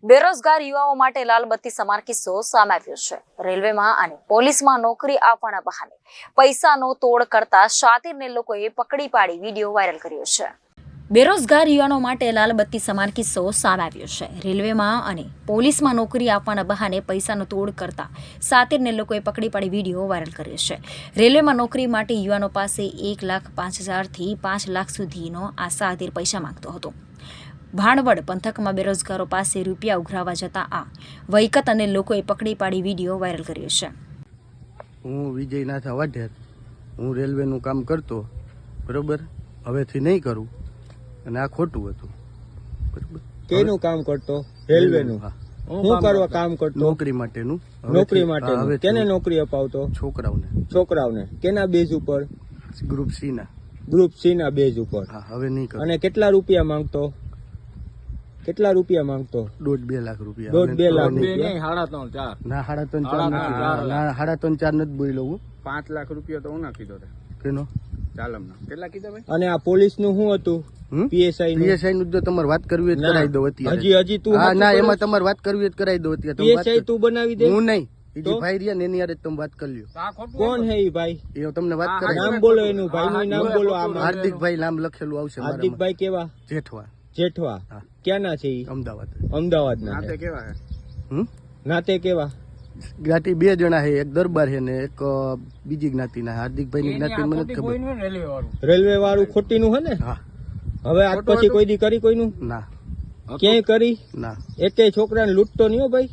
બેરોજગાર યુવાઓ માટે લાલબત્તી સમાન કિસ્સો સામે આવ્યો છે। રેલવેમાં અને પોલીસમાં નોકરી આપવાના બહાને પૈસાનો તોડ કરતા શાતીરને લોકોએ પકડી પાડી વિડીયો વાયરલ કર્યો છે। બેરોજગાર યુવાનો માટે લાલબત્તી સમાન કિસ્સો સામે આવ્યો છે। રેલવેમાં અને પોલીસમાં નોકરી આપવાના બહાને પૈસાનો તોડ કરતા શાતીરને લોકોએ પકડી પાડી વિડીયો વાયરલ કર્યો છે। રેલવેમાં નોકરી માટે યુવાનો પાસે 1,05,000 થી 5 લાખ સુધીનો આ શાતીર પૈસા માંગતો હતો। ભાણવડ પંથકમાં બેરોજગારો પાસે રૂપિયા ઉઘરાવા જતા આ વૈકત અને લોકોએ પકડી પાડી વિડીયો વાયરલ કર્યો છે। હું વિજયનાથ વાઢેર, હું રેલવેનું કામ કરતો, બરોબર, હવેથી નહીં કરું અને આ ખોટું હતું, બરોબર। કેનું કામ કરતો? રેલવેનું। હા, હું કરવા કામ કરતો? નોકરી માટેનું। નોકરી માટેનું। કેને નોકરી અપાવતો? છોકરાઓને। કેના બેઝ ઉપર? ગ્રુપ સી ના। ગ્રુપ સી ના બેઝ ઉપર। હા, હવે નહીં કરું। અને કેટલા રૂપિયા માંગતો? કેટલા રૂપિયા માંગતો? 1.5-2 લાખ રૂપિયા। 1.5-2 લાખ રૂપિયા? ના, 3.5-4 ના, 3.5-4 નથી બોલ્યો હું। 5 લાખ રૂપિયા તો હું નાખી દો કેનો? ચાલમના કેટલા કીધા ભાઈ? અને આ પોલીસ નું શું હતું? પીએસઆઈ નું જો તમારે વાત કરવી હોય તો કરાવી દો અત્યારે। હજી તું? હા, ના, એમાં તમારે વાત કરવી હોય તો કરાવી દો અત્યારે। પીએસઆઈ તું બનાવી દે? હું નહીં, બીજી ભાઈ રહ્યા ને એની યાર તમે વાત કરી લ્યો। કોણ હે ઈ ભાઈ? એ તમને વાત કરાવી। નામ બોલો એનું, ભાઈનું નામ બોલો। હાર્દિકભાઈ નામ લખેલું આવશે। હાર્દિકભાઈ કેવા? જેઠવા। જેઠવા। હા। ક્યાંના છે ઈ? અમદાવાદ। અમદાવાદના નાતે છે। કેવા હે? નાતે કેવા? જ્ઞાતિ 2 જણા છે, એક દરબાર છે ને એક બીજી જ્ઞાતિના। હાર્દિકભાઈ ની જ્ઞાતિ મને નથી ખબર। રેલવે વાળું ખોટી નું હે ને? હા। હવે આજ પછી કોઈ દી કરી કોઈનું? ના, ક્યાંય કરી? ના। એકેય છોકરાને લૂંટતો નહીં હો ભાઈ।